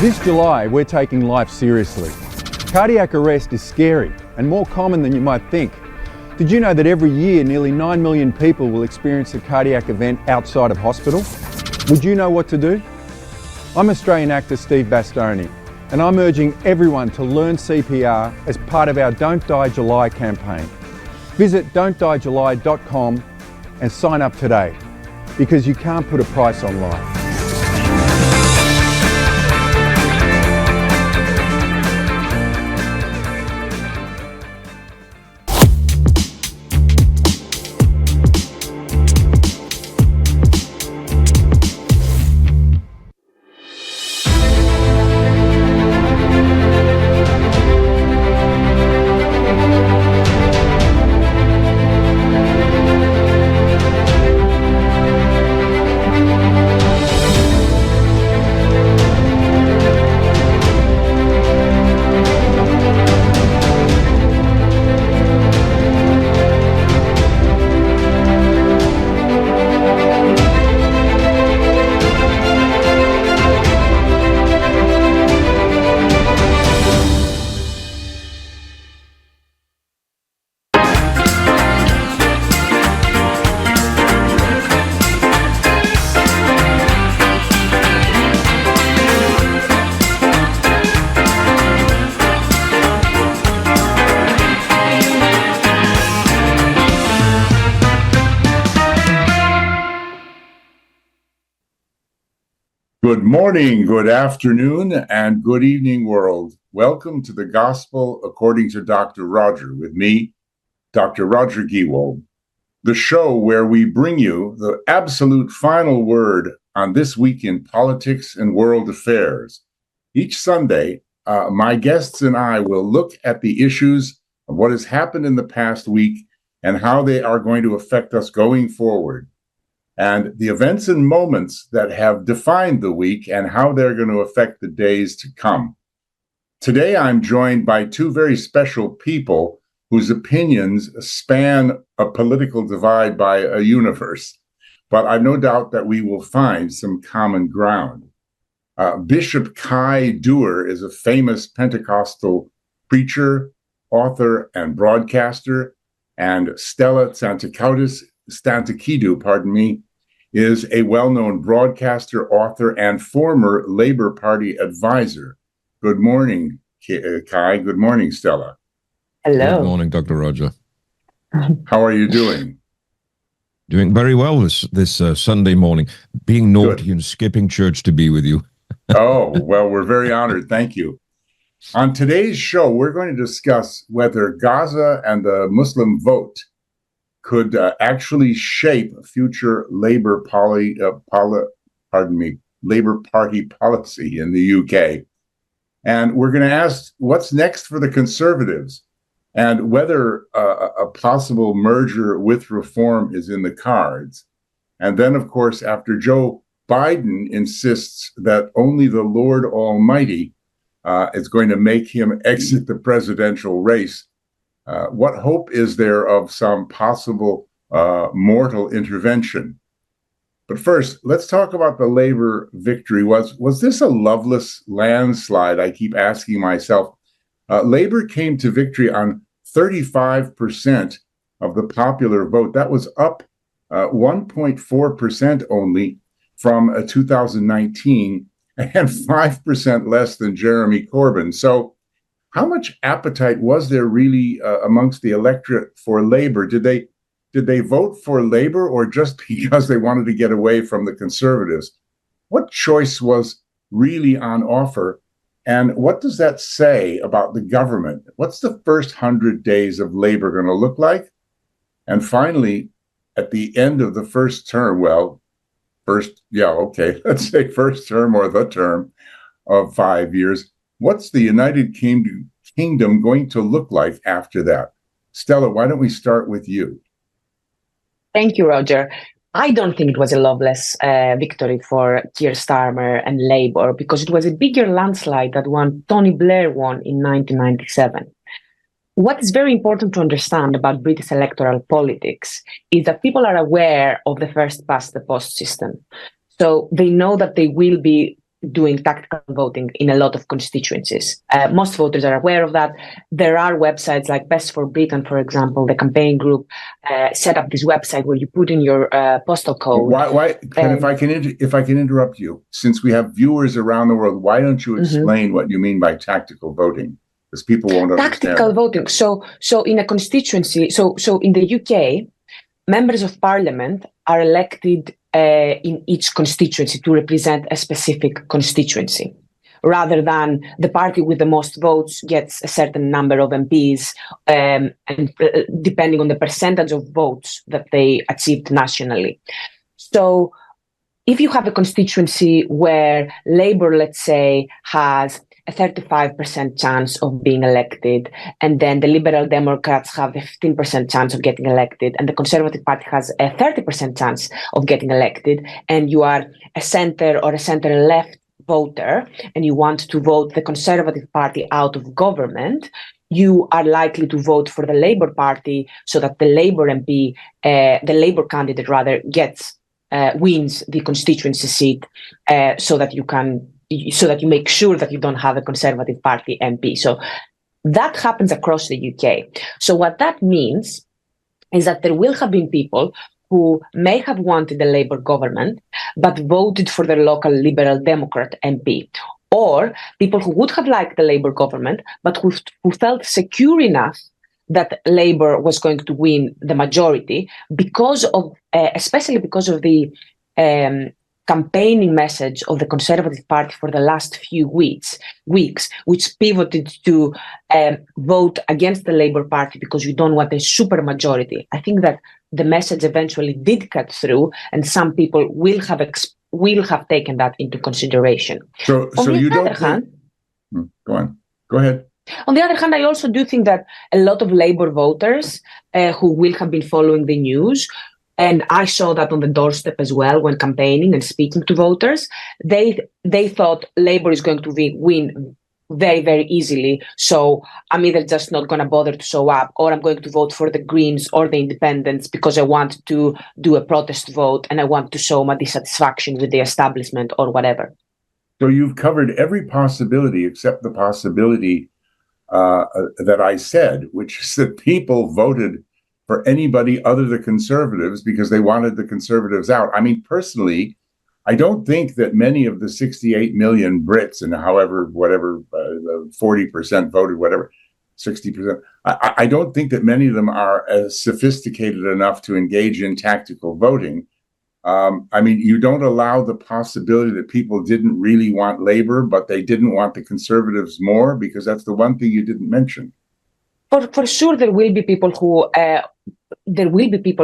This July, we're taking life seriously. Cardiac arrest is scary and more common than you might think. Did you know that every year nearly 9 million people will experience a cardiac event outside of hospital? Would you know what to do? I'm Australian actor Steve Bastoni, and I'm urging everyone to learn CPR as part of our Don't Die July campaign. Visit don'tdiejuly.com and sign up today, because you can't put a price on life. Good morning, good afternoon, and good evening, world. Welcome to the Gospel According to Dr. Roger, with me, Dr. Roger Gewolb, the show where we bring you the absolute final word on this week in politics and world affairs. Each Sunday, my guests and I will look at the issues of what has happened in the past week and how they are going to affect us going forward, and the events and moments that have defined the week and how they're going to affect the days to come. Today, I'm joined by two very special people whose opinions span a political divide by a universe, but I've no doubt that we will find some common ground. Bishop Kai Duer is a famous Pentecostal preacher, author, and broadcaster, and Stella Tsantakidou, is a well-known broadcaster, author, and former Labour Party advisor. Good morning, Kai. Good morning, Stella. Hello. Good morning, Dr. Roger. How are you doing? Doing very well this Sunday morning. Being naughty Good. and skipping church to be with you. Oh, well, we're very honored. Thank you. On today's show, we're going to discuss whether Gaza and the Muslim vote could actually shape future Labour Party policy in the UK. And we're going to ask what's next for the Conservatives and whether a possible merger with Reform is in the cards. And then, of course, after Joe Biden insists that only the Lord Almighty is going to make him exit the presidential race, what hope is there of some possible mortal intervention? But first, let's talk about the Labour victory. Was this a loveless landslide? I keep asking myself. Labour came to victory on 35% of the popular vote. That was up 1.4% only from 2019 and 5% less than Jeremy Corbyn. So how much appetite was there really amongst the electorate for Labour? Did they vote for Labour or just because they wanted to get away from the Conservatives? What choice was really on offer? And what does that say about the government? What's the first 100 days of Labour going to look like? And finally, at the end of the first term, let's say first term or the term of 5 years, what's the United Kingdom going to look like after that? Stella, why don't we start with you? Thank you, Roger. I don't think it was a loveless victory for Keir Starmer and Labour, because it was a bigger landslide than one Tony Blair won in 1997. What is very important to understand about British electoral politics is that people are aware of the first past the post system. So they know that they will be doing tactical voting in a lot of constituencies. Most voters are aware of that. There are websites like Best for Britain, for example, the campaign group set up this website where you put in your postal code. Why if I can interrupt you, since we have viewers around the world, why don't you explain what you mean by tactical voting? Because people won't understand. Tactical voting. So in a constituency, so in the UK, members of parliament are elected in each constituency to represent a specific constituency, rather than the party with the most votes gets a certain number of MPs, and depending on the percentage of votes that they achieved nationally. So if you have a constituency where Labour, let's say, has a 35% chance of being elected, and then the Liberal Democrats have a 15% chance of getting elected, and the Conservative Party has a 30% chance of getting elected, and you are a centre or a centre-left voter, and you want to vote the Conservative Party out of government, you are likely to vote for the Labour Party so that the Labour MP, the Labour candidate rather, wins the constituency seat, so that you make sure that you don't have a Conservative Party MP. So that happens across the UK. So what that means is that there will have been people who may have wanted a Labour government, but voted for their local Liberal Democrat MP, or people who would have liked the Labour government, but who felt secure enough that Labour was going to win the majority because of, especially because of the campaigning message of the Conservative Party for the last few weeks, which pivoted to vote against the Labour Party because you don't want a super majority. I think that the message eventually did cut through, and some people will have taken that into consideration. So you don't think... Go on. Go ahead. On the other hand, I also do think that a lot of Labour voters who will have been following the news, and I saw that on the doorstep as well when campaigning and speaking to voters, they thought Labour is going to win very, very easily. So I'm either just not going to bother to show up, or I'm going to vote for the Greens or the Independents because I want to do a protest vote and I want to show my dissatisfaction with the establishment or whatever. So you've covered every possibility except the possibility that I said, which is that people voted for anybody other than Conservatives because they wanted the Conservatives out. I mean, personally, I don't think that many of the 68 million Brits, and whatever 40% voted, whatever, 60%, I don't think that many of them are as sophisticated enough to engage in tactical voting. I mean, you don't allow the possibility that people didn't really want Labour, but they didn't want the Conservatives more, because that's the one thing you didn't mention. For sure, there will be people who,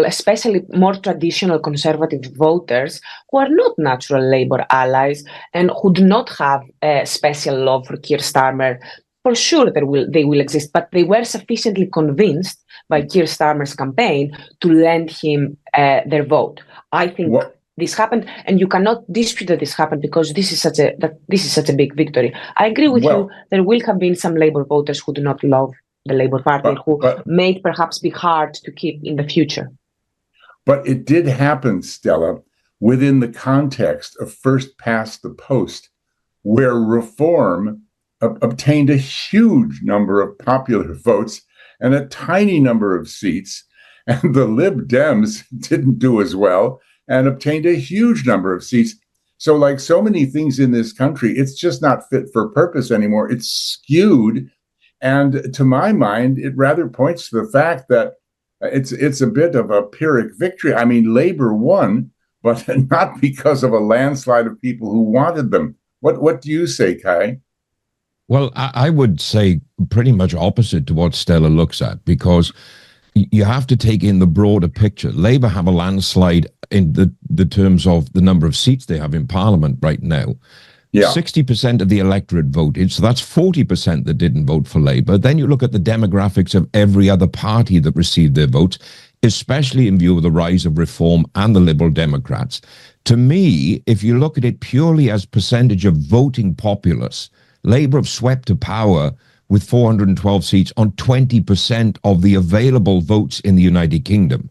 especially more traditional Conservative voters, who are not natural Labour allies and who do not have a special love for Keir Starmer. For sure, they will exist, but they were sufficiently convinced by Keir Starmer's campaign to lend him their vote. I think this happened, and you cannot dispute that this happened because this is such a big victory. I agree with you. There will have been some Labour voters who do not love the Labour Party, who may perhaps be hard to keep in the future. But it did happen, Stella, within the context of first past the post, where Reform obtained a huge number of popular votes and a tiny number of seats, and the Lib Dems didn't do as well and obtained a huge number of seats. So like so many things in this country, it's just not fit for purpose anymore. It's skewed. And to my mind, it rather points to the fact that it's a bit of a Pyrrhic victory. I mean, Labour won, but not because of a landslide of people who wanted them. What do you say, Kai? Well, I would say pretty much opposite to what Stella looks at, because you have to take in the broader picture. Labour have a landslide in the terms of the number of seats they have in Parliament right now. Yeah. 60% of the electorate voted, so that's 40% that didn't vote for Labour. Then you look at the demographics of every other party that received their votes, especially in view of the rise of Reform and the Liberal Democrats. To me, if you look at it purely as percentage of voting populace, Labour have swept to power with 412 seats on 20% of the available votes in the United Kingdom.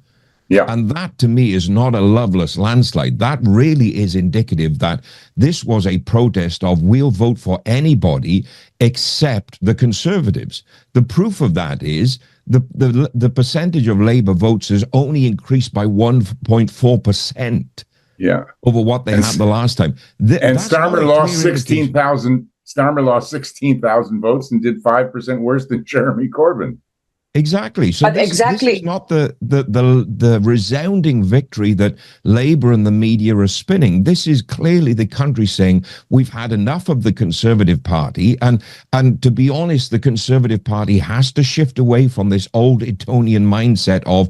Yeah. And that to me is not a loveless landslide. That really is indicative that this was a protest of we'll vote for anybody except the Conservatives. The proof of that is the percentage of Labour votes has only increased by 1.4%. Yeah. Over what they had the last time. And Starmer lost 16,000. Starmer lost 16,000 votes and did 5% worse than Jeremy Corbyn. Exactly. So this is not the resounding victory that Labour and the media are spinning. This is clearly the country saying we've had enough of the Conservative Party, and to be honest, the Conservative Party has to shift away from this old Etonian mindset of,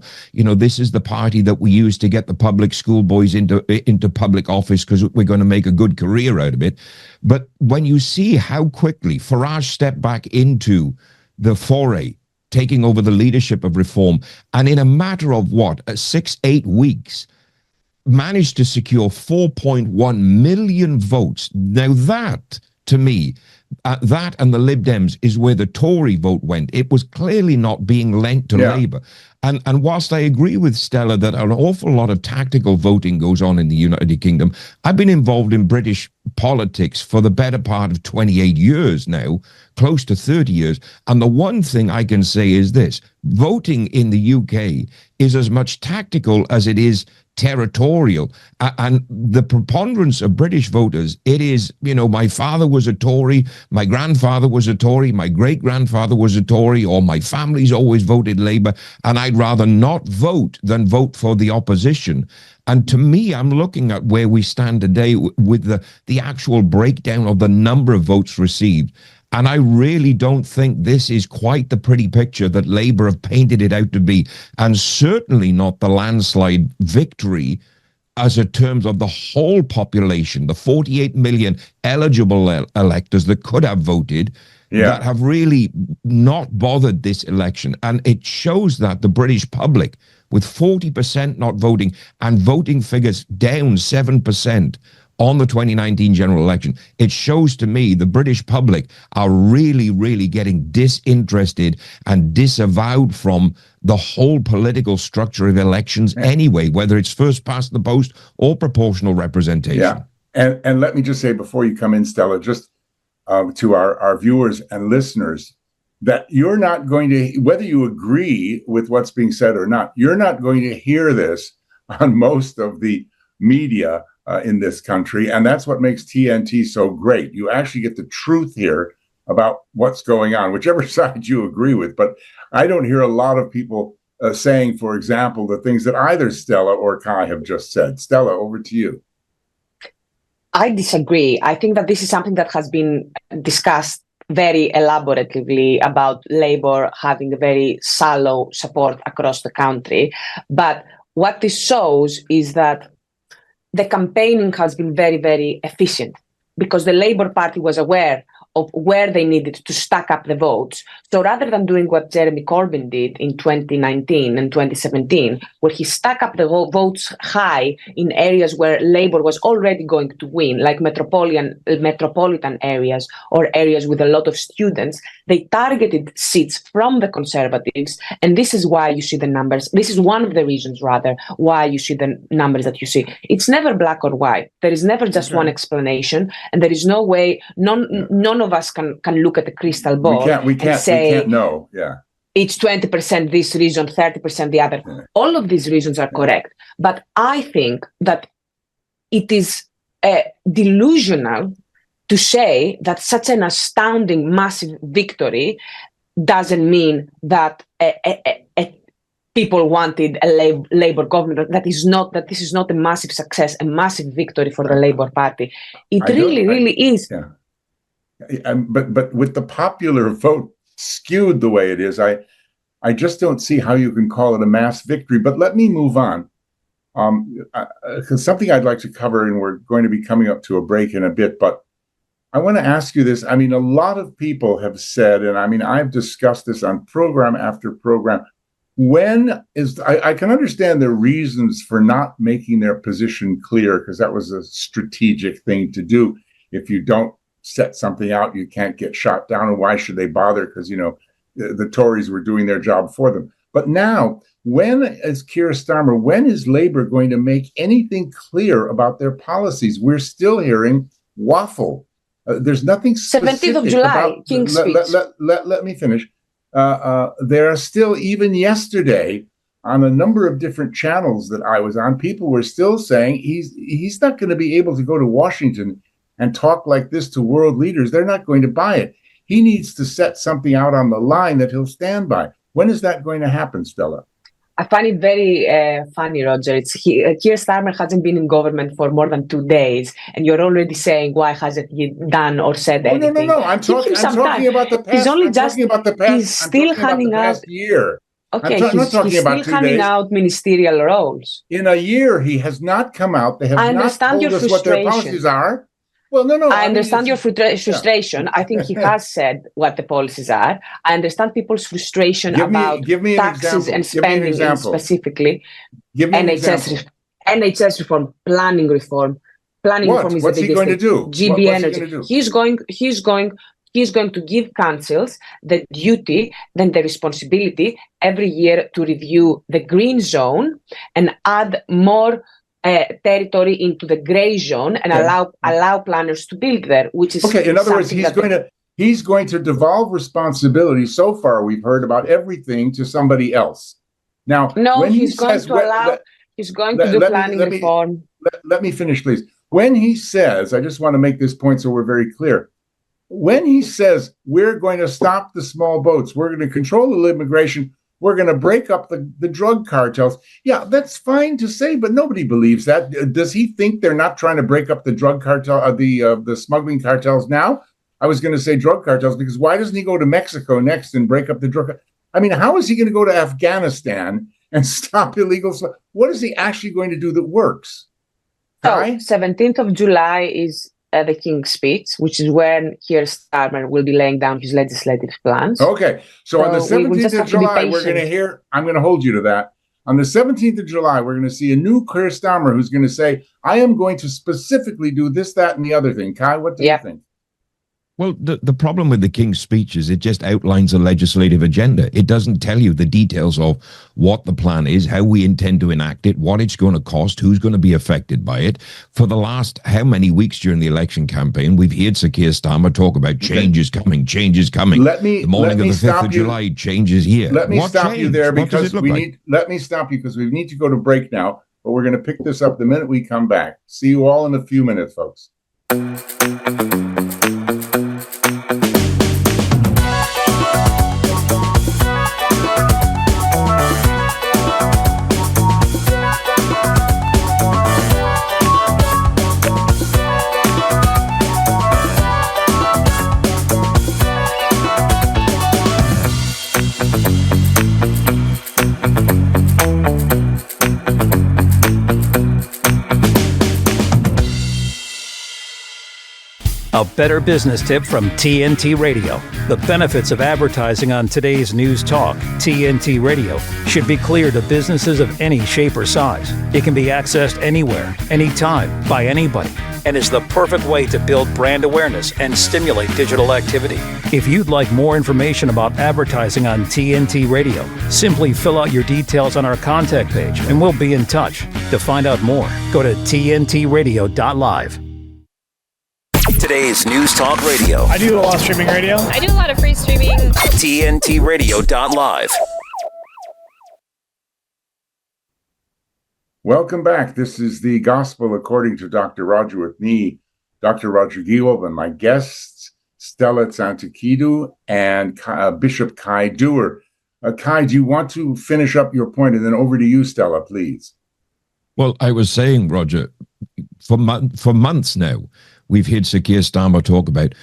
this is the party that we use to get the public school boys into public office because we're going to make a good career out of it. But when you see how quickly Farage stepped back into the foray, taking over the leadership of Reform, and in a matter of 6-8 weeks, managed to secure 4.1 million votes. Now that, to me, that and the Lib Dems is where the Tory vote went. It was clearly not being lent to Labour. And whilst I agree with Stella that an awful lot of tactical voting goes on in the United Kingdom, I've been involved in British politics for the better part of 28 years now, close to 30 years. And the one thing I can say is this: voting in the UK is as much tactical as it is territorial. And the preponderance of British voters, it is, my father was a Tory, my grandfather was a Tory, my great-grandfather was a Tory, or my family's always voted Labour, and I'd rather not vote than vote for the opposition. And to me, I'm looking at where we stand today with the actual breakdown of the number of votes received. And I really don't think this is quite the pretty picture that Labour have painted it out to be, and certainly not the landslide victory as in terms of the whole population, the 48 million eligible electors that could have voted, that have really not bothered this election. And it shows that the British public, with 40% not voting and voting figures down 7%, on the 2019 general election, it shows to me the British public are really, really getting disinterested and disavowed from the whole political structure of elections anyway, whether it's first past the post or proportional representation. Yeah. And let me just say before you come in, Stella, just to our viewers and listeners, that you're not going to, whether you agree with what's being said or not, you're not going to hear this on most of the media in this country. And that's what makes TNT so great. You actually get the truth here about what's going on, whichever side you agree with. But I don't hear a lot of people saying, for example, the things that either Stella or Kai have just said. Stella, over to you. I disagree. I think that this is something that has been discussed very elaboratively about Labour having a very shallow support across the country. But what this shows is that the campaigning has been very, very efficient because the Labour Party was aware of where they needed to stack up the votes. So rather than doing what Jeremy Corbyn did in 2019 and 2017, where he stacked up the votes high in areas where Labour was already going to win, like metropolitan areas or areas with a lot of students, they targeted seats from the Conservatives. And this is why you see the numbers. This is one of the reasons, rather, why you see the numbers that you see. It's never black or white. There is never just one explanation. And there is no way, none of us can look at the crystal ball and say, we can't know. Yeah. It's 20% this reason, 30% the other. Yeah. All of these reasons are correct. But I think that it is delusional to say that such an astounding, massive victory doesn't mean that people wanted a Labour government. That this is not a massive success, a massive victory for the Labour Party. It really is. Yeah. But with the popular vote skewed the way it is, I just don't see how you can call it a mass victory. But let me move on. Because something I'd like to cover, and we're going to be coming up to a break in a bit, but I want to ask you this. I mean, a lot of people have said, and I mean, I've discussed this on program after program, I can understand the reasons for not making their position clear, because that was a strategic thing to do. If you don't set something out, you can't get shot down, and why should they bother? Because, the Tories were doing their job for them. But now, when is Keir Starmer, when is Labour going to make anything clear about their policies? We're still hearing waffle. There's nothing specific 17th of July, about, King's let, Speech. let me finish. There are still, even yesterday, on a number of different channels that I was on, people were still saying he's not going to be able to go to Washington and talk like this to world leaders. They're not going to buy it. He needs to set something out on the line that he'll stand by. When is that going to happen, Stella? I find it very funny, Roger. Keir Starmer hasn't been in government for more than 2 days, and you're already saying why hasn't he done or said anything? No. I'm talking about the past. He's still handing out year. Okay, he's still handing out ministerial roles. In a year, he has not come out. They have not told us what their policies are. Well, no. I understand your frustration. I think he has said what the policies are. I understand people's frustration about taxes and spending specifically. Give me an example. NHS reform, planning reform. Planning reform is What's the he going to do? GB Energy. He's going to give councils the duty, then the responsibility every year to review the green zone and add more territory into the grey zone and allow planners to build there, which is okay. In other words, he's going to devolve responsibility. So far, we've heard about everything to somebody else. Now, no, when he's going to do planning reform. Let me finish, please. When he says, I just want to make this point so we're very clear. When he says we're going to stop the small boats, we're going to control the immigration, we're going to break up the drug cartels. Yeah, that's fine to say, but nobody believes that. Does he think they're not trying to break up the drug cartel, the smuggling cartels now? I was going to say drug cartels because why doesn't he go to Mexico next and break up the drug? I mean, how is he going to go to Afghanistan and stop illegal? What is he actually going to do that works? So, 17th of July is the King's Speech, which is when Keir Starmer will be laying down his legislative plans. Okay, so on the 17th of July, we're going to hear, I'm going to hold you to that. On the 17th of July, we're going to see a new Keir Starmer who's going to say, I am going to specifically do this, that, and the other thing. Kai, what do you think? Well, the problem with the King's Speech is it just outlines a legislative agenda. It doesn't tell you the details of what the plan is, how we intend to enact it, what it's going to cost, who's going to be affected by it. For the last how many weeks during the election campaign, we've heard Sir Keir Starmer talk about changes coming. The morning of the 5th of July, changes here. Let me stop you there because let me stop you because we need to go to break now, but we're going to pick this up the minute we come back. See you all in a few minutes, folks. A better business tip from TNT Radio. The benefits of advertising on today's news talk, TNT Radio, should be clear to businesses of any shape or size. It can be accessed anywhere, anytime, by anybody, and is the perfect way to build brand awareness and stimulate digital activity. If you'd like more information about advertising on TNT Radio, simply fill out your details on our contact page and we'll be in touch. To find out more, go to tntradio.live. Today's News Talk Radio. I do a lot of streaming radio. I do a lot of free streaming. tntradio.live. Welcome back. This is the Gospel According to Dr. Roger with me, Dr. Roger Giewolb, and my guests, Stella Tsantakidou and Bishop Kai Dewar. Kai, do you want to finish up your point? And then over to you, Stella, please. Well, I was saying, Roger, for months now, we've heard Sir Keir Starmer talk about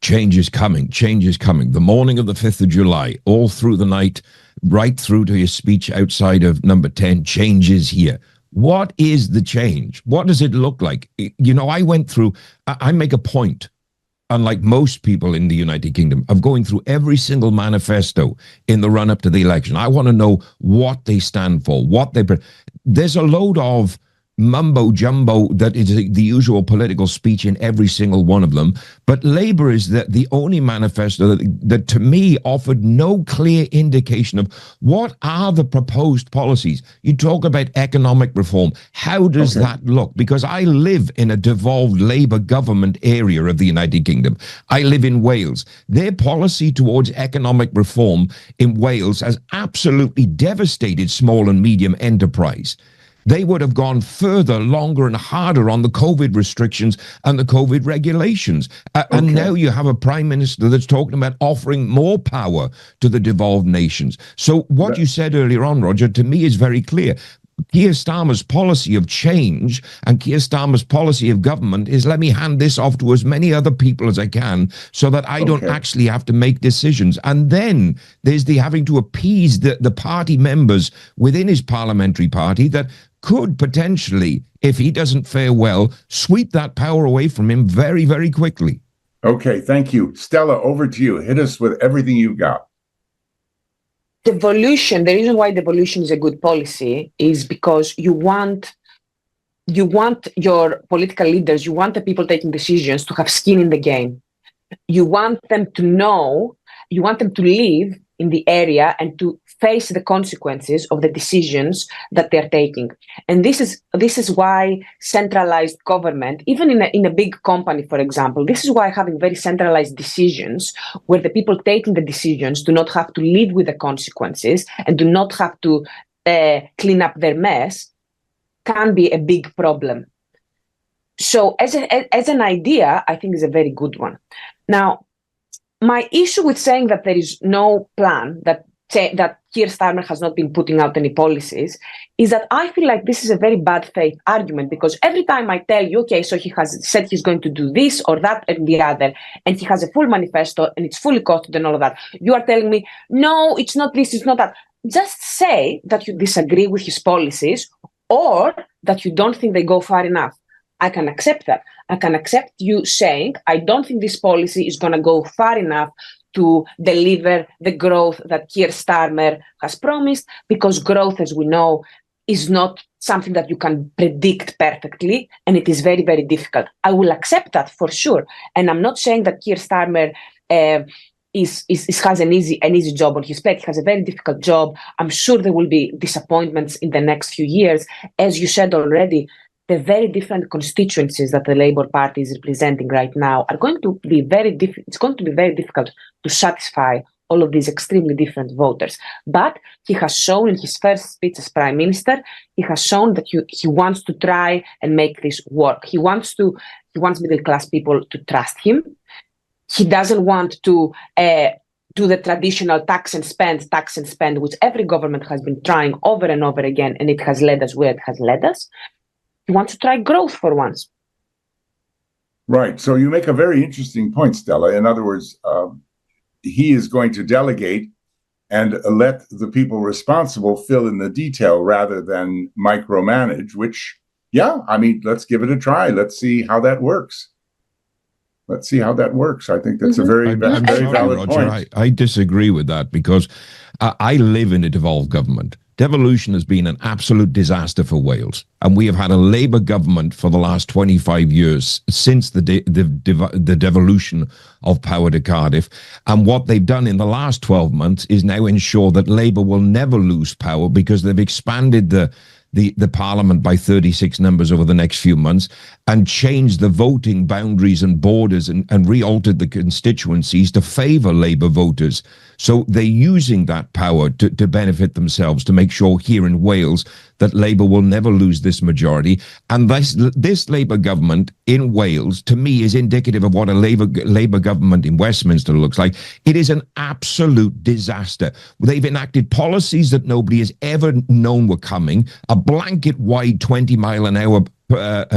change is coming. The morning of the 5th of July, all through the night, right through to his speech outside of number 10, change is here. What is the change? What does it look like? You know, I make a point, unlike most people in the United Kingdom, of going through every single manifesto in the run-up to the election. I want to know what they stand for, there's a load of mumbo jumbo that is the usual political speech in every single one of them. But Labour is the only manifesto that to me offered no clear indication of what are the proposed policies. You talk about economic reform. How does that look? Because I live in a devolved Labour government area of the United Kingdom. I live in Wales. Their policy towards economic reform in Wales has absolutely devastated small and medium enterprise. They would have gone further, longer, and harder on the COVID restrictions and the COVID regulations. And now you have a prime minister that's talking about offering more power to the devolved nations. So what you said earlier on, Roger, to me is very clear. Keir Starmer's policy of change and Keir Starmer's policy of government is let me hand this off to as many other people as I can so that I don't actually have to make decisions. And then there's the having to appease the party members within his parliamentary party that could potentially, if he doesn't fare well, sweep that power away from him very, very quickly. Okay, thank you. Stella, over to you. Hit us with everything you've got. Devolution, the reason why devolution is a good policy is because you want your political leaders, you want the people taking decisions to have skin in the game. You want them to know, you want them to live in the area and to face the consequences of the decisions that they're taking. And this is why centralized government, even in a big company, for example, this is why having very centralized decisions where the people taking the decisions do not have to live with the consequences and do not have to clean up their mess can be a big problem. So as an idea, I think is a very good one. Now, my issue with saying that there is no plan, that Keir Starmer has not been putting out any policies, is that I feel like this is a very bad faith argument, because every time I tell you, okay, so he has said he's going to do this or that and the other, and he has a full manifesto and it's fully costed and all of that, you are telling me, no, it's not this, it's not that. Just say that you disagree with his policies or that you don't think they go far enough. I can accept that. I can accept you saying, I don't think this policy is going to go far enough to deliver the growth that Keir Starmer has promised, because growth, as we know, is not something that you can predict perfectly, and it is very, very difficult. I will accept that for sure. And I'm not saying that Keir Starmer has an easy job on his plate. He has a very difficult job. I'm sure there will be disappointments in the next few years. As you said already, the very different constituencies that the Labour Party is representing right now are going to be it's going to be very difficult to satisfy all of these extremely different voters. But he has shown in his first speech as Prime Minister, he has shown that he wants to try and make this work. He wants middle class people to trust him. He doesn't want to do the traditional tax and spend, which every government has been trying over and over again, and it has led us where it has led us. He wants to try growth for once. Right. So you make a very interesting point, Stella. In other words, he is going to delegate and let the people responsible fill in the detail rather than micromanage, which, let's give it a try. Let's see how that works. I think that's a very valid Roger, point. I disagree with that, because I live in a devolved government. Devolution has been an absolute disaster for Wales, and we have had a Labour government for the last 25 years since the devolution of power to Cardiff. And what they've done in the last 12 months is now ensure that Labour will never lose power, because they've expanded the parliament by 36 numbers over the next few months and changed the voting boundaries and borders and re-altered the constituencies to favour Labour voters. So they're using that power to benefit themselves, to make sure here in Wales that Labour will never lose this majority. And this Labour government in Wales, to me, is indicative of what a Labour government in Westminster looks like. It is an absolute disaster. They've enacted policies that nobody has ever known were coming, a blanket wide 20-mile-an-hour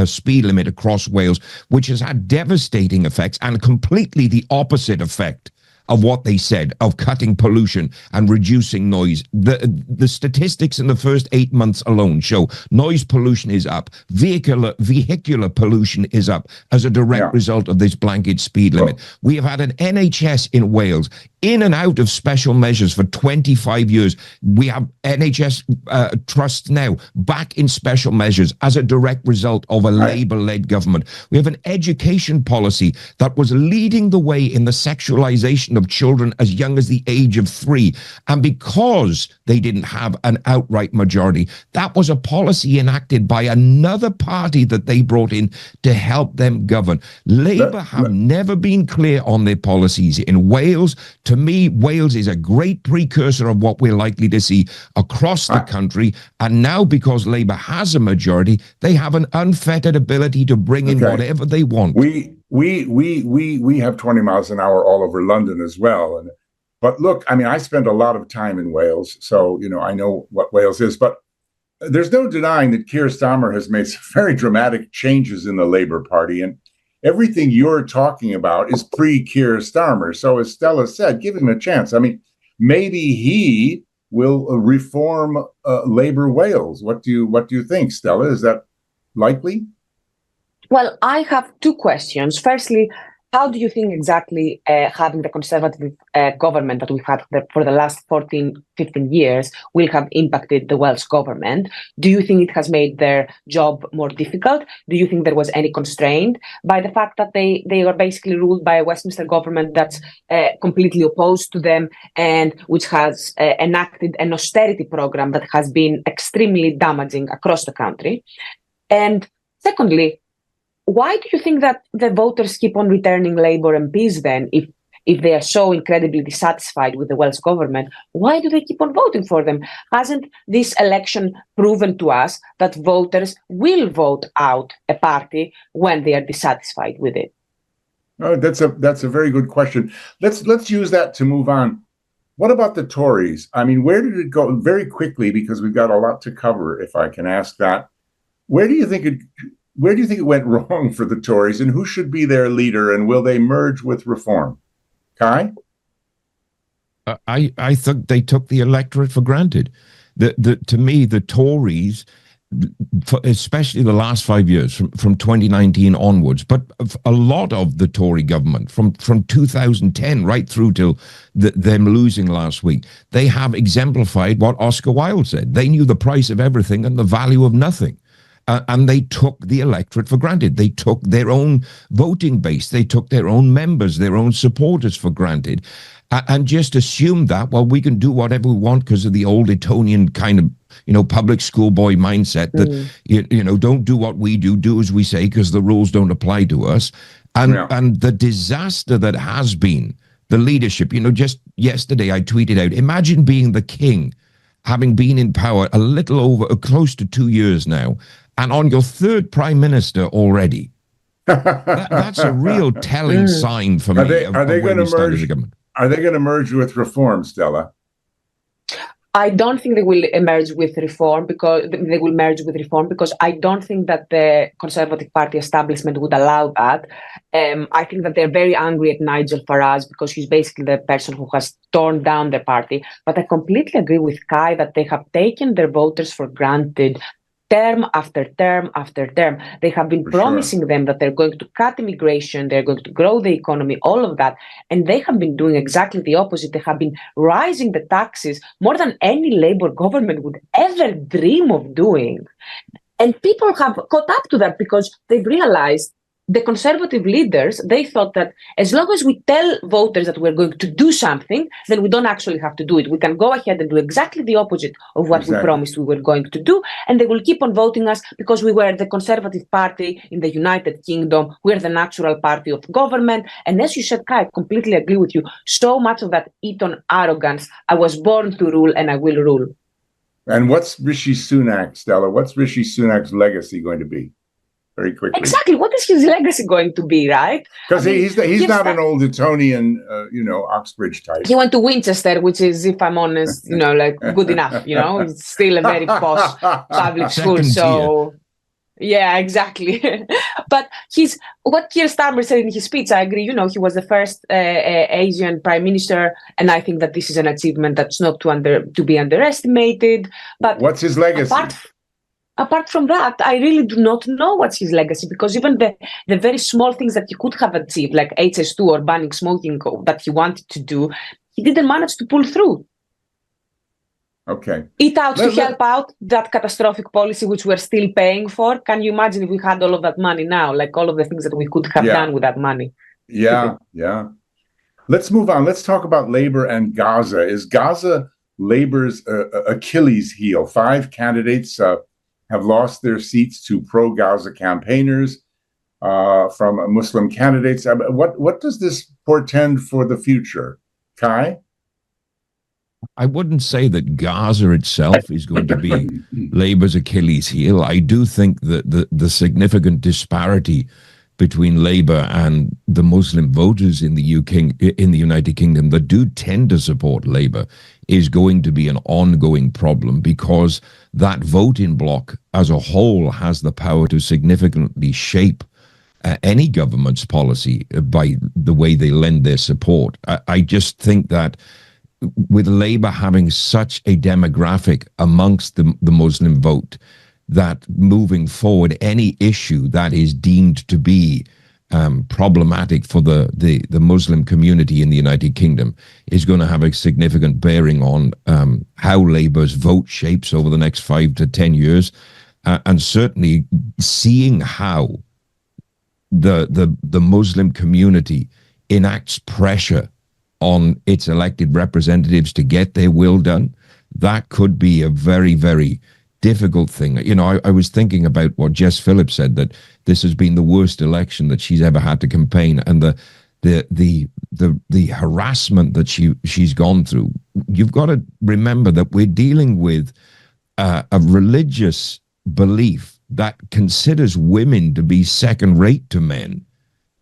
speed limit across Wales, which has had devastating effects, and completely the opposite effect of what they said, of cutting pollution and reducing noise. The statistics in the first 8 months alone show noise pollution is up, vehicular pollution is up as a direct result of this blanket speed limit. We have had an NHS in Wales in and out of special measures for 25 years. We have NHS trusts now back in special measures as a direct result of a Labour-led government. We have an education policy that was leading the way in the sexualization of children as young as the age of 3. And because they didn't have an outright majority, that was a policy enacted by another party that they brought in to help them govern. Labour have never been clear on their policies in Wales. To me, Wales is a great precursor of what we're likely to see across the country. And now, because Labour has a majority, they have an unfettered ability to bring in whatever they want. We have 20 miles an hour all over London as well. But look, I mean, I spend a lot of time in Wales, so I know what Wales is. But there's no denying that Keir Starmer has made some very dramatic changes in the Labour Party, and everything you're talking about is pre-Keir Starmer. So as Stella said, give him a chance. I mean, maybe he will reform Labour Wales. What do you think, Stella? Is that likely? Well, I have two questions. Firstly, how do you think exactly having the Conservative government that we've had for the last 14, 15 years will have impacted the Welsh government? Do you think it has made their job more difficult? Do you think there was any constraint by the fact that they are basically ruled by a Westminster government that's completely opposed to them and which has enacted an austerity program that has been extremely damaging across the country? And secondly, why do you think that the voters keep on returning Labour MPs then? If they are so incredibly dissatisfied with the Welsh government, why do they keep on voting for them? Hasn't this election proven to us that voters will vote out a party when they are dissatisfied with it? Oh, that's a very good question. Let's use that to move on. What about the Tories? I mean, where did it go? Very quickly, because we've got a lot to cover, if I can ask that. Where do you think it went wrong for the Tories, and who should be their leader, and will they merge with Reform? Kai? I think they took the electorate for granted. To me, the Tories, especially the last 5 years, from 2019 onwards, but a lot of the Tory government from 2010 right through till them losing last week, they have exemplified what Oscar Wilde said. They knew the price of everything and the value of nothing. And they took the electorate for granted. They took their own voting base. They took their own members, their own supporters for granted, and just assumed that, well, we can do whatever we want because of the old Etonian kind of, public schoolboy mindset that, don't do what we do as we say because the rules don't apply to us. And the disaster that has been the leadership, just yesterday I tweeted out, imagine being the king, having been in power close to 2 years now, and on your third prime minister already. That's a real telling sign for me. Are they going to merge? Are they going to merge with Reform, Stella? I don't think they will merge with Reform because I don't think that the Conservative Party establishment would allow that. I think that they're very angry at Nigel Farage because he's basically the person who has torn down their party. But I completely agree with Kai that they have taken their voters for granted. Term after term after term, they have been promising them that they're going to cut immigration, they're going to grow the economy, all of that. And they have been doing exactly the opposite. They have been rising the taxes more than any Labour government would ever dream of doing. And people have caught up to that because they've realized the Conservative leaders, they thought that as long as we tell voters that we're going to do something, then we don't actually have to do it. We can go ahead and do exactly the opposite of what we promised we were going to do, and they will keep on voting us because we were the Conservative Party in the United Kingdom. We're the natural party of government. And as you said, Kai, I completely agree with you. So much of that Eton arrogance, I was born to rule and I will rule. And what's Rishi Sunak, Stella? What's Rishi Sunak's legacy going to be? Very quickly. Exactly. What is his legacy going to be, right? Because he's not an old Etonian, Oxbridge type. He went to Winchester, which is, if I'm honest, good enough. It's still a very posh public school. So Yeah, exactly. But what Keir Starmer said in his speech, I agree. He was the first Asian prime minister, and I think that this is an achievement that's not to be underestimated. But what's his legacy? Apart from that, I really do not know what's his legacy, because even the very small things that he could have achieved, like HS2 or banning smoking that he wanted to do, he didn't manage to pull through. Okay. Eat out to help out that catastrophic policy, which we're still paying for. Can you imagine if we had all of that money now, like all of the things that we could have done with that money? Yeah. Let's move on. Let's talk about Labour and Gaza. Is Gaza Labour's Achilles heel? 5 candidates have lost their seats to pro-Gaza campaigners from Muslim candidates. What does this portend for the future? Kai? I wouldn't say that Gaza itself is going to be Labour's Achilles heel. I do think that the significant disparity between Labour and the Muslim voters in the United Kingdom that do tend to support Labour is going to be an ongoing problem, because that voting bloc as a whole has the power to significantly shape any government's policy by the way they lend their support. I just think that with Labour having such a demographic amongst the Muslim vote, that moving forward, any issue that is deemed to be problematic for the Muslim community in the United Kingdom is going to have a significant bearing on how Labour's vote shapes over the next 5 to 10 years. And certainly seeing how the Muslim community enacts pressure on its elected representatives to get their will done, that could be a very, very difficult thing. I was thinking about what Jess Phillips said, that this has been the worst election that she's ever had to campaign, and the harassment that she's gone through. You've got to remember that we're dealing with a religious belief that considers women to be second rate to men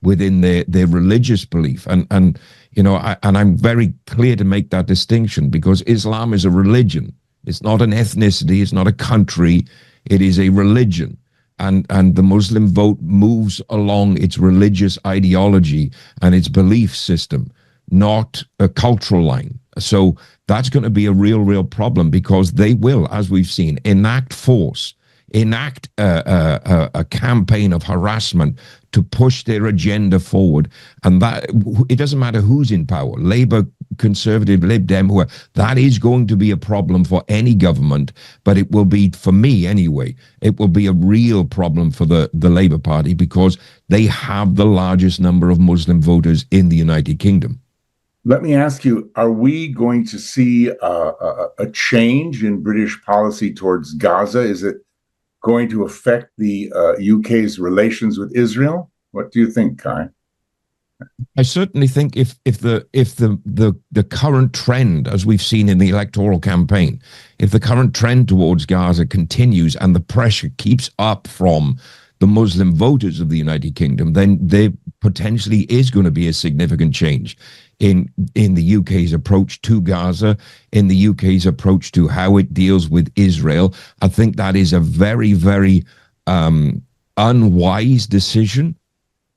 within their religious belief. And I'm very clear to make that distinction, because Islam is a religion. It's not an ethnicity. It's not a country. It is a religion. And the Muslim vote moves along its religious ideology and its belief system, not a cultural line. So that's going to be a real problem, because they will, as we've seen, enact force, enact a campaign of harassment to push their agenda forward. And that, it doesn't matter who's in power, Labour, Conservative, Lib Dem, that is going to be a problem for any government. But it will be, for me anyway, it will be a real problem for the Labour Party, because they have the largest number of Muslim voters in the United Kingdom. Let me ask you, are we going to see a change in British policy towards Gaza? Is it going to affect the UK's relations with Israel? What do you think, Kai? I certainly think if the current trend, as we've seen in the electoral campaign, if the current trend towards Gaza continues and the pressure keeps up from the Muslim voters of the United Kingdom, then there potentially is going to be a significant change in the UK's approach to Gaza, in the UK's approach to how it deals with Israel. I think that is a very, very unwise decision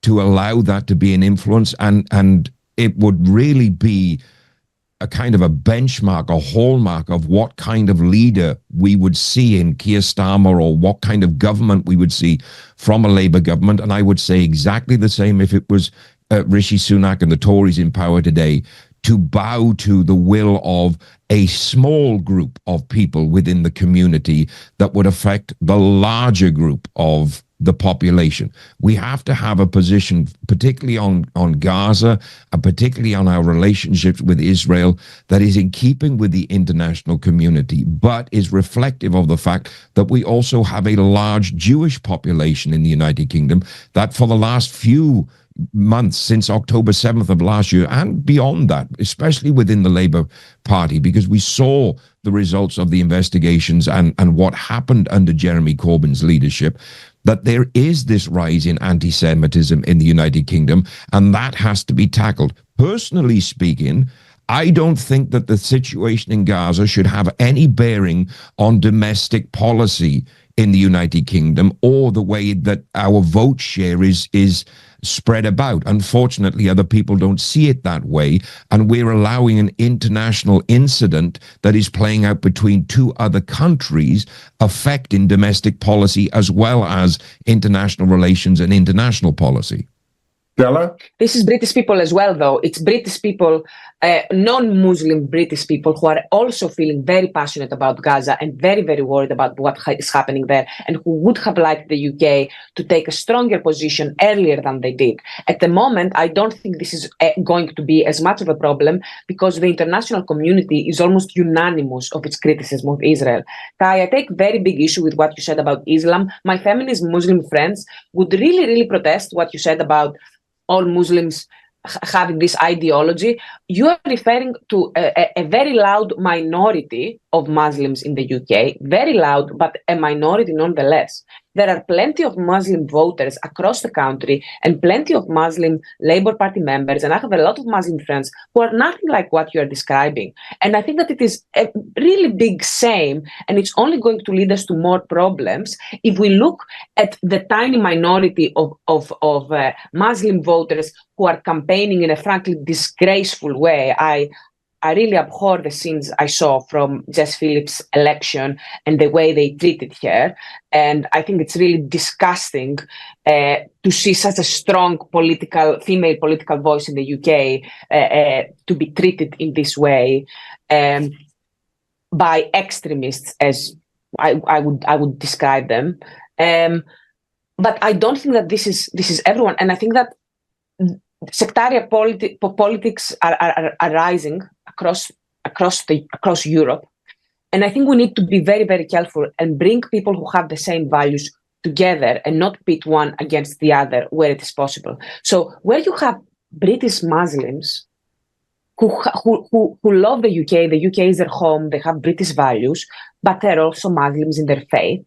to allow that to be an influence, and it would really be a kind of a benchmark, a hallmark of what kind of leader we would see in Keir Starmer, or what kind of government we would see from a Labour government. And I would say exactly the same if it was Rishi Sunak and the Tories in power today, to bow to the will of a small group of people within the community that would affect the larger group of the population. We have to have a position, particularly on Gaza, and particularly on our relationships with Israel, that is in keeping with the international community, but is reflective of the fact that we also have a large Jewish population in the United Kingdom that for the last few months, since October 7th of last year, and beyond that, especially within the Labour Party, because we saw the results of the investigations and what happened under Jeremy Corbyn's leadership, that there is this rise in anti-Semitism in the United Kingdom, and that has to be tackled. Personally speaking, I don't think that the situation in Gaza should have any bearing on domestic policy in the United Kingdom, or the way that our vote share is spread about. Unfortunately, other people don't see it that way, and we're allowing an international incident that is playing out between two other countries affecting domestic policy as well as international relations and international policy. Stella? This is British people as well, though. It's British people, non-Muslim British people, who are also feeling very passionate about Gaza and very, very worried about what is happening there, and who would have liked the UK to take a stronger position earlier than they did. At the moment, I don't think this is going to be as much of a problem, because the international community is almost unanimous of its criticism of Israel. Kai, I take very big issue with what you said about Islam. My feminist Muslim friends would really, really protest what you said about all Muslims having this ideology. You are referring to a very loud minority of Muslims in the UK, very loud, but a minority nonetheless. There are plenty of Muslim voters across the country and plenty of Muslim Labour Party members, and I have a lot of Muslim friends who are nothing like what you are describing. And I think that it is a really big shame, and it's only going to lead us to more problems if we look at the tiny minority of Muslim voters who are campaigning in a frankly disgraceful way. I really abhor the scenes I saw from Jess Phillips' election and the way they treated her. And I think it's really disgusting to see such a strong female political voice in the UK to be treated in this way by extremists, as I would describe them. But I don't think that this is everyone. And I think that sectarian politics are rising across Europe, and I think we need to be very, very careful and bring people who have the same values together and not pit one against the other where it is possible. So where you have British Muslims who love the UK is their home, they have British values, but they're also Muslims in their faith.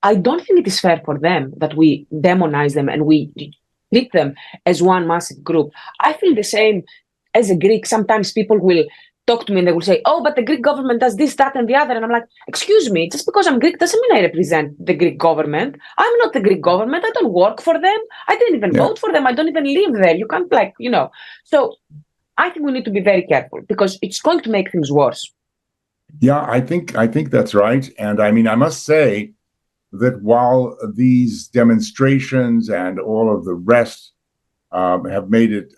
I don't think it is fair for them that we demonize them and we treat them as one massive group. I feel the same as a Greek. Sometimes people will talk to me and they will say, oh, but the Greek government does this, that, and the other. And I'm like, excuse me, just because I'm Greek doesn't mean I represent the Greek government. I'm not the Greek government. I don't work for them. I didn't even vote for them. I don't even live there. You can't So I think we need to be very careful because it's going to make things worse. Yeah, I think that's right. And I mean, I must say that while these demonstrations and all of the rest have made it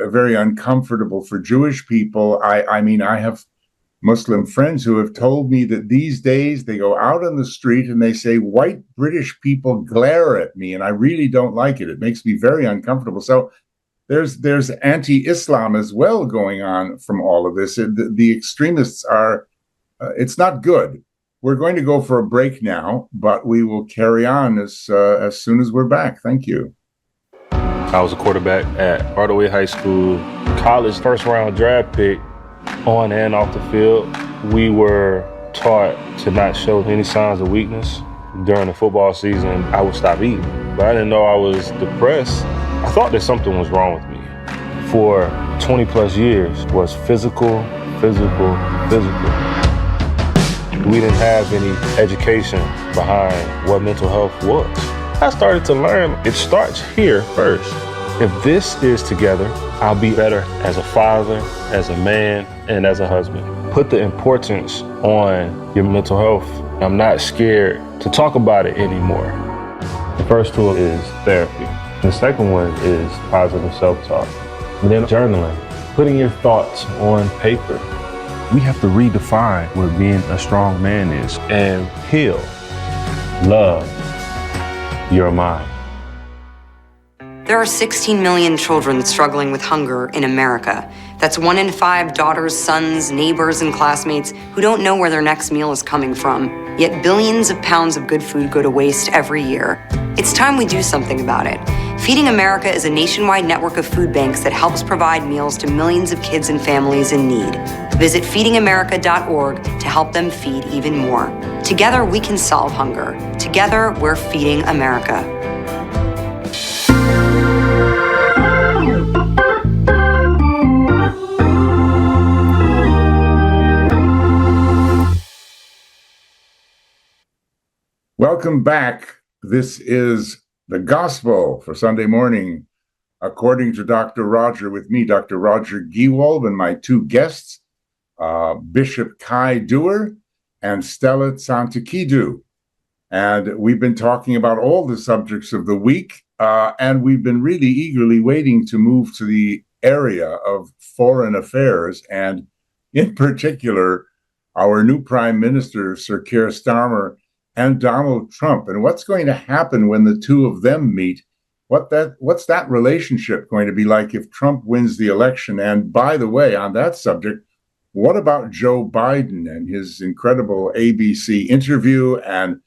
very uncomfortable for Jewish people, I mean, I have Muslim friends who have told me that these days they go out on the street and they say, white British people glare at me, and I really don't like it. It makes me very uncomfortable. So there's anti-Islam as well going on from all of this. The extremists are, it's not good. We're going to go for a break now, but we will carry on as soon as we're back. Thank you. I was a quarterback at Hardaway High School. College first-round draft pick, on and off the field. We were taught to not show any signs of weakness. During the football season, I would stop eating. But I didn't know I was depressed. I thought that something was wrong with me. For 20-plus years was physical. We didn't have any education behind what mental health was. I started to learn it starts here first. If this is together, I'll be better as a father, as a man, and as a husband. Put the importance on your mental health. I'm not scared to talk about it anymore. The first tool is therapy. The second one is positive self-talk. And then journaling, putting your thoughts on paper. We have to redefine what being a strong man is and heal, love your mind. There are 16 million children struggling with hunger in America. That's 1 in 5 daughters, sons, neighbors, and classmates who don't know where their next meal is coming from. Yet billions of pounds of good food go to waste every year. It's time we do something about it. Feeding America is a nationwide network of food banks that helps provide meals to millions of kids and families in need. Visit feedingamerica.org to help them feed even more. Together, we can solve hunger. Together, we're feeding America. Welcome back. This is the Gospel for Sunday morning, according to Dr. Roger, with me, Dr. Roger Giewolb, and my two guests, Bishop Kai Dewar and Stella Tsantakidou. And we've been talking about all the subjects of the week, and we've been really eagerly waiting to move to the area of foreign affairs, and in particular, our new Prime Minister, Sir Keir Starmer, and Donald Trump, and what's going to happen when the two of them meet. What's that relationship going to be like if Trump wins the election? And by the way, on that subject, what about Joe Biden and his incredible ABC interview and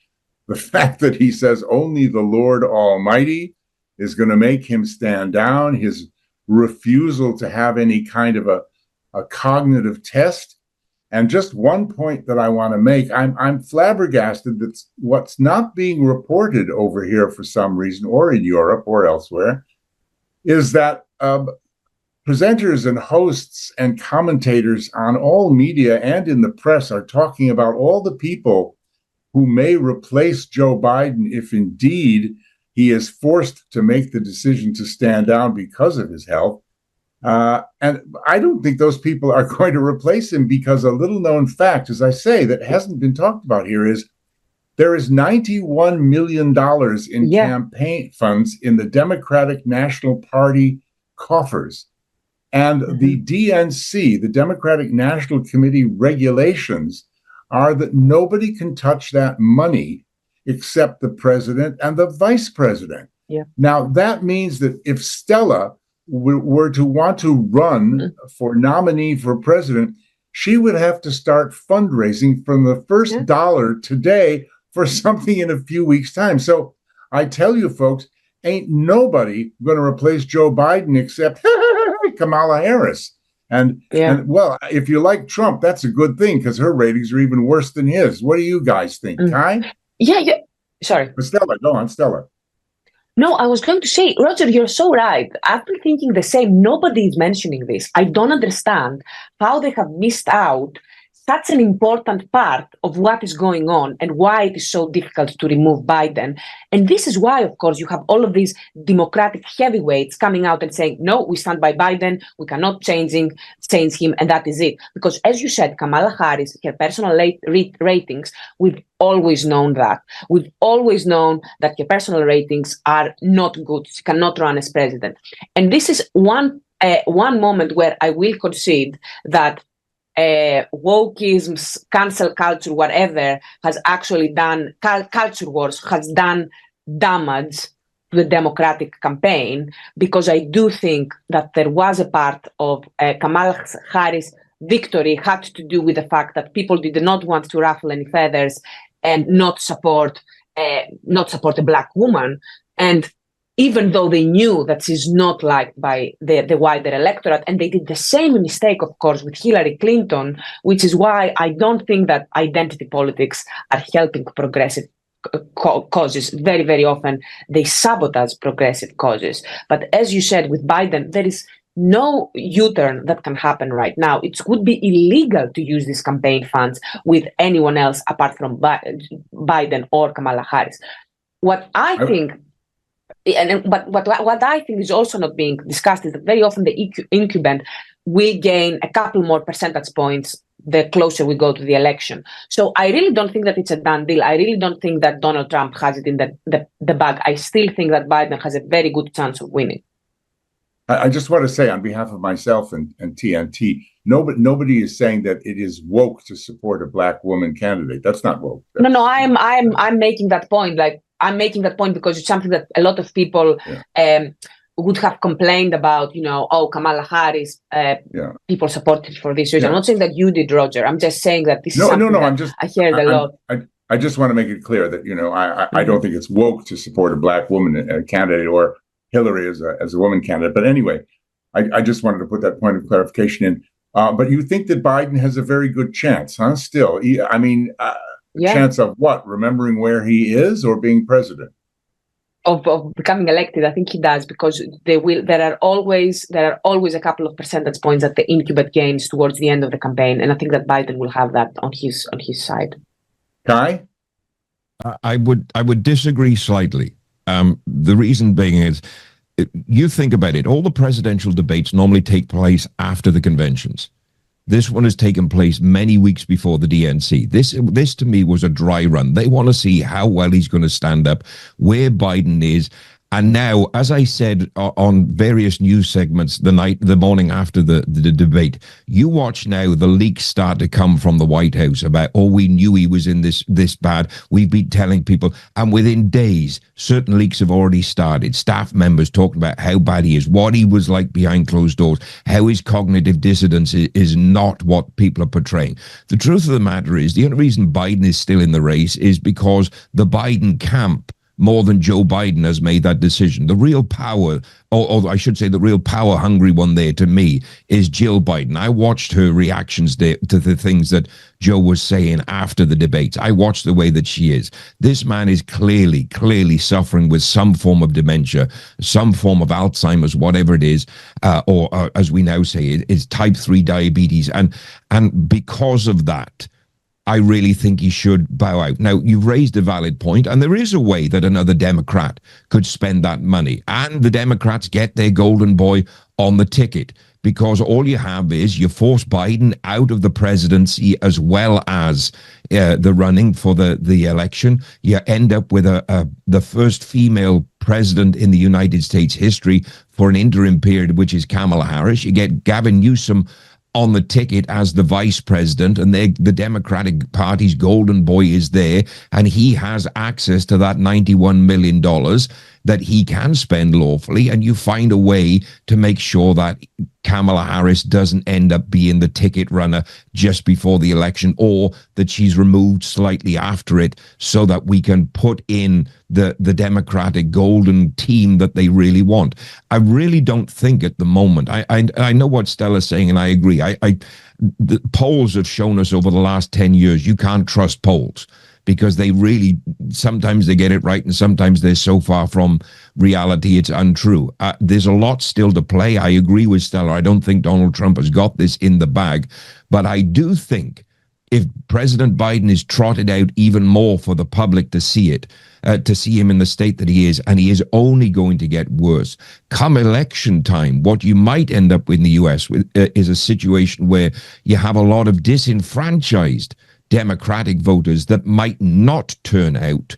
the fact that he says only the Lord Almighty is going to make him stand down, his refusal to have any kind of a cognitive test? And just one point that I want to make, I'm flabbergasted that what's not being reported over here for some reason, or in Europe or elsewhere, is that presenters and hosts and commentators on all media and in the press are talking about all the people who may replace Joe Biden if indeed he is forced to make the decision to stand down because of his health. And I don't think those people are going to replace him, because a little known fact, as I say, that hasn't been talked about here is there is $91 million in campaign funds in the Democratic National Party coffers. And the DNC, the Democratic National Committee regulations are that nobody can touch that money except the president and the vice president. Yeah. Now, that means that if Stella were to want to run for nominee for president, she would have to start fundraising from the first dollar today for something in a few weeks' time. So I tell you, folks, ain't nobody going to replace Joe Biden except Kamala Harris. And well, if you like Trump, that's a good thing, because her ratings are even worse than his. What do you guys think, Kai? Yeah. Sorry. Stella, go on, Stella. No, I was going to say, Roger, you're so right. I've been thinking the same. Nobody is mentioning this. I don't understand how they have missed out such an important part of what is going on and why it is so difficult to remove Biden. And this is why, of course, you have all of these Democratic heavyweights coming out and saying, no, we stand by Biden, we cannot change him, and that is it. Because as you said, Kamala Harris, her personal ratings, we've always known that. We've always known that her personal ratings are not good. She cannot run as president. And this is one moment where I will concede that wokeism, cancel culture, whatever, has actually done, culture wars has done damage to the Democratic campaign, because I do think that there was a part of Kamala Harris' victory had to do with the fact that people did not want to ruffle any feathers and not support a black woman. And even though they knew that she's not liked by the wider electorate, and they did the same mistake, of course, with Hillary Clinton, which is why I don't think that identity politics are helping progressive causes. Very, very often they sabotage progressive causes. But as you said, with Biden, there is no U-turn that can happen right now. It would be illegal to use these campaign funds with anyone else apart from Biden or Kamala Harris. What I think... But what I think is also not being discussed is that very often the incumbent will gain a couple more percentage points the closer we go to the election. So I really don't think that it's a done deal. I really don't think that Donald Trump has it in the bag. I still think that Biden has a very good chance of winning. I just want to say, on behalf of myself and TNT, nobody is saying that it is woke to support a black woman candidate. That's not woke. No, I'm making that point. I'm making that point because it's something that a lot of people would have complained about, Kamala Harris, people supported for this reason. Yeah. I'm not saying that you did, Roger. I'm just saying that this is something that I heard a lot. I just want to make it clear that, I don't think it's woke to support a black woman candidate or Hillary as a woman candidate. But anyway, I just wanted to put that point of clarification in. But you think that Biden has a very good chance, huh? Still, chance of what? Remembering where he is or being president? Of becoming elected. I think he does, because there are always a couple of percentage points that the incumbent gains towards the end of the campaign, and I think that Biden will have that on his side. Kai? I would disagree slightly. The reason being is, you think about it, all the presidential debates normally take place after the conventions. This one has taken place many weeks before the DNC. This to me was a dry run. They want to see how well he's going to stand up, where Biden is. And now, as I said on various news segments the morning after the debate, you watch now the leaks start to come from the White House about, oh, we knew he was in this bad. We've been telling people. And within days, certain leaks have already started. Staff members talking about how bad he is, what he was like behind closed doors, how his cognitive dissonance is not what people are portraying. The truth of the matter is, the only reason Biden is still in the race is because the Biden camp, more than Joe Biden, has made that decision. The real power, or I should say the real power-hungry one there to me, is Jill Biden. I watched her reactions to the things that Joe was saying after the debates. I watched the way that she is. This man is clearly suffering with some form of dementia, some form of Alzheimer's, whatever it is, or as we now say, it's type 3 diabetes. And because of that, I really think he should bow out. Now, you've raised a valid point, and there is a way that another Democrat could spend that money, and the Democrats get their golden boy on the ticket, because all you have is you force Biden out of the presidency as well as the running for the election. You end up with the first female president in the United States history for an interim period, which is Kamala Harris. You get Gavin Newsom on the ticket as the vice president, and the Democratic Party's golden boy is there, and he has access to that $91 million that he can spend lawfully, and you find a way to make sure that Kamala Harris doesn't end up being the ticket runner just before the election, or that she's removed slightly after it, so that we can put in the Democratic golden team that they really want. I really don't think at the moment, I know what Stella's saying, and I agree. The polls have shown us over the last 10 years, you can't trust polls, because they really, sometimes they get it right and sometimes they're so far from reality it's untrue. There's a lot still to play. I agree with Stella. I don't think Donald Trump has got this in the bag, but I do think if President Biden is trotted out even more for the public to see it, to see him in the state that he is, and he is only going to get worse. Come election time, what you might end up with in the U.S. Is a situation where you have a lot of disenfranchised Democratic voters that might not turn out,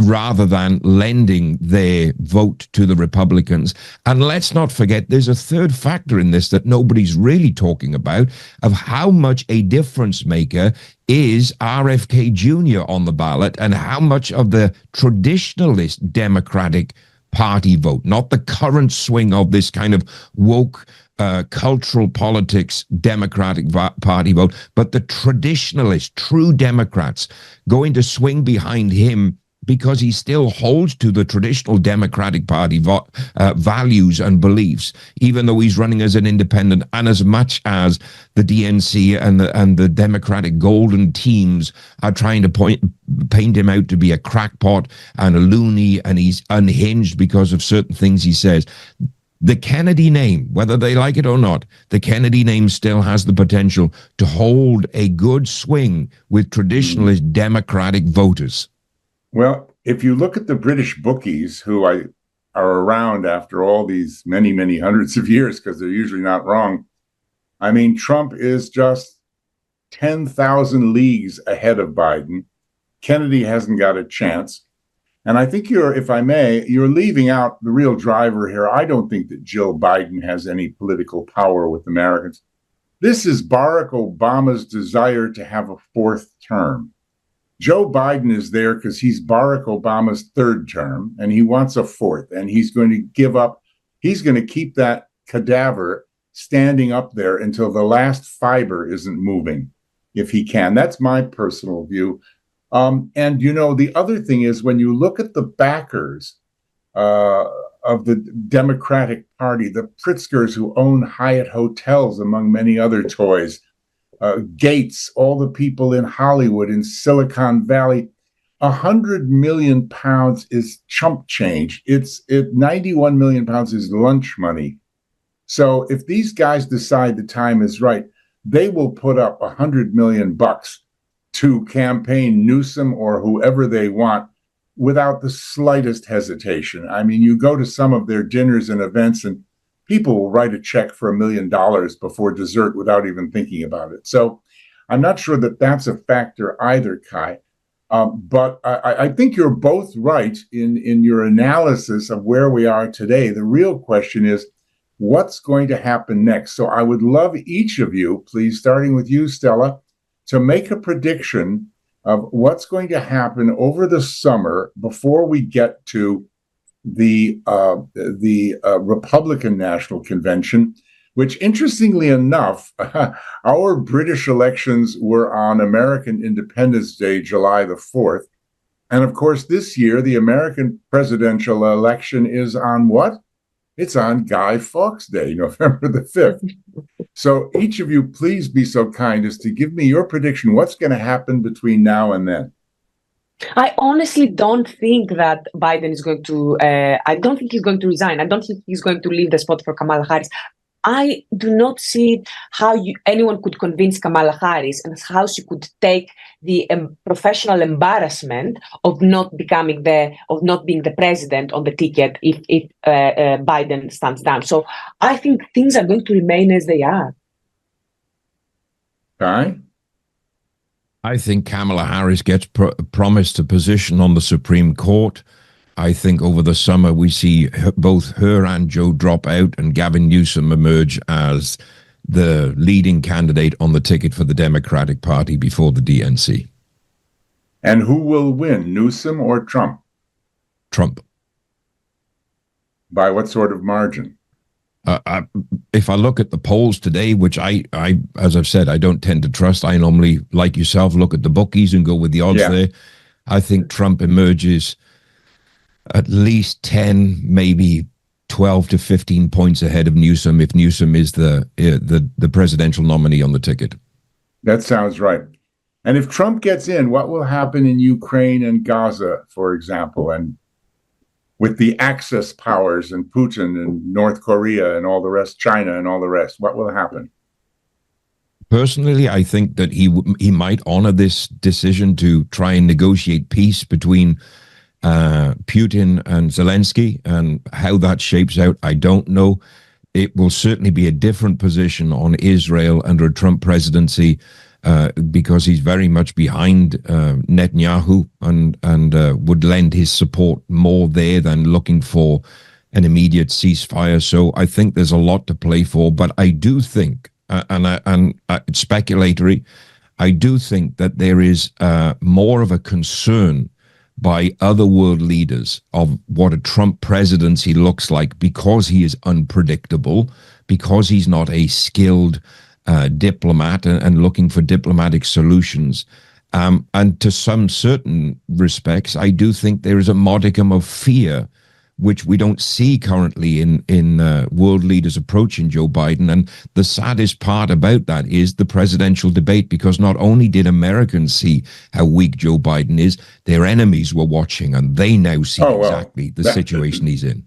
rather than lending their vote to the Republicans. And let's not forget, there's a third factor in this that nobody's really talking about, of how much a difference maker is RFK Jr. on the ballot, and how much of the traditionalist Democratic Party vote, not the current swing of this kind of woke cultural politics Democratic Party vote, but the traditionalist, true Democrats going to swing behind him, because he still holds to the traditional Democratic Party values and beliefs, even though he's running as an independent. And as much as the DNC and the Democratic golden teams are trying to paint him out to be a crackpot and a loony, and he's unhinged because of certain things he says, the Kennedy name, whether they like it or not, the Kennedy name still has the potential to hold a good swing with traditionalist Democratic voters. Well, if you look at the British bookies, who are around after all these many, many hundreds of years, because they're usually not wrong, I mean, Trump is just 10,000 leagues ahead of Biden. Kennedy hasn't got a chance. And I think if I may, you're leaving out the real driver here. I don't think that Jill Biden has any political power with Americans. This is Barack Obama's desire to have a fourth term. Joe Biden is there because he's Barack Obama's third term, and he wants a fourth, and he's going to give up. He's going to keep that cadaver standing up there until the last fiber isn't moving, if he can. That's my personal view. And, you know, the other thing is, when you look at the backers of the Democratic Party, the Pritzkers who own Hyatt hotels, among many other toys, Gates, all the people in Hollywood, in Silicon Valley, 100 million pounds is chump change. 91 million pounds is lunch money. So if these guys decide the time is right, they will put up $100 million to campaign Newsom or whoever they want without the slightest hesitation. I mean, you go to some of their dinners and events and people will write a check for $1 million before dessert without even thinking about it. So I'm not sure that that's a factor either, Kai. But I think you're both right in your analysis of where we are today. The real question is, what's going to happen next? So I would love each of you, please, starting with you, Stella, to make a prediction of what's going to happen over the summer before we get to the Republican National Convention, which, interestingly enough, our British elections were on American Independence Day, July the 4th. And of course, this year, the American presidential election is on what? It's on Guy Fawkes Day, November the 5th. So each of you, please be so kind as to give me your prediction. What's going to happen between now and then? I honestly don't think that Biden is going to, I don't think he's going to resign. I don't think he's going to leave the spot for Kamala Harris. I do not see how anyone could convince Kamala Harris and how she could take the professional embarrassment of not being the president on the ticket if Biden stands down. So I think things are going to remain as they are. Kai? I think Kamala Harris gets promised a position on the Supreme Court. I think over the summer we see both her and Joe drop out and Gavin Newsom emerge as the leading candidate on the ticket for the Democratic Party before the DNC. And who will win, Newsom or Trump? Trump. By what sort of margin? If I look at the polls today, which I, as I've said, I don't tend to trust. I normally, like yourself, look at the bookies and go with the odds there. I think Trump emerges at least 10, maybe 12 to 15 points ahead of Newsom if Newsom is the presidential nominee on the ticket. That sounds right. And if Trump gets in, what will happen in Ukraine and Gaza, for example, and with the Axis powers and Putin and North Korea and all the rest, China and all the rest, what will happen? Personally, I think that he might honor this decision to try and negotiate peace between Putin and Zelensky, and how that shapes out, I don't know. It will certainly be a different position on Israel under a Trump presidency because he's very much behind Netanyahu and would lend his support more there than looking for an immediate ceasefire. So I think there's a lot to play for, but I do think, and it's speculatory, I do think that there is more of a concern by other world leaders of what a Trump presidency looks like because he is unpredictable, because he's not a skilled diplomat and looking for diplomatic solutions. And to some certain respects, I do think there is a modicum of fear, which we don't see currently in world leaders approaching Joe Biden. And the saddest part about that is the presidential debate, because not only did Americans see how weak Joe Biden is, their enemies were watching, and they now see exactly the situation he's in.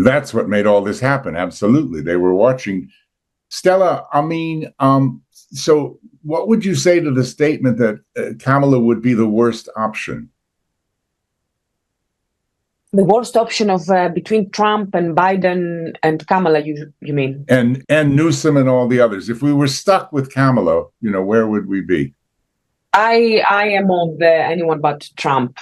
That's what made all this happen. Absolutely. They were watching. Stella, I mean, so what would you say to the statement that Kamala would be the worst option? The worst option of between Trump and Biden and Kamala, you mean? And Newsom and all the others. If we were stuck with Kamala, where would we be? I am on the anyone but Trump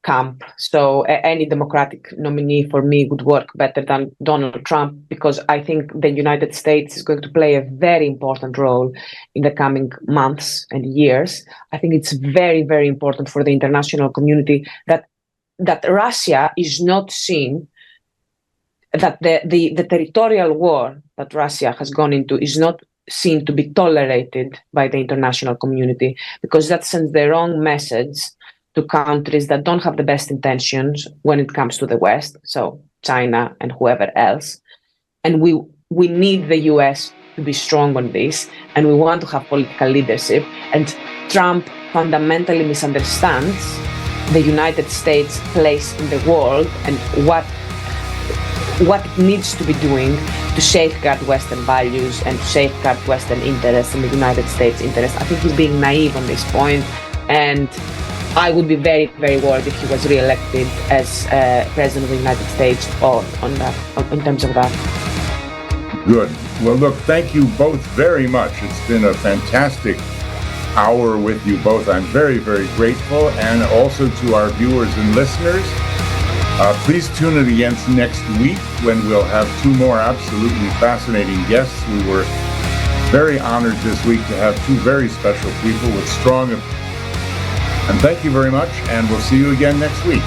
camp. So any Democratic nominee for me would work better than Donald Trump, because I think the United States is going to play a very important role in the coming months and years. I think it's very, very important for the international community that Russia is not seen, that the territorial war that Russia has gone into is not seen to be tolerated by the international community, because that sends the wrong message to countries that don't have the best intentions when it comes to the West, so China and whoever else. And we need the US to be strong on this, and we want to have political leadership. And Trump fundamentally misunderstands the United States' place in the world and what it needs to be doing to safeguard Western values and to safeguard Western interests and the United States interests. I think he's being naive on this point, and I would be very, very worried if he was re-elected as President of the United States in terms of that. Good. Well, look, thank you both very much. It's been a fantastic hour with you both. I'm very, very grateful. And also to our viewers and listeners, please tune in again next week when we'll have two more absolutely fascinating guests. We were very honored this week to have two very special people with strong opinions. And thank you very much, and we'll see you again next week.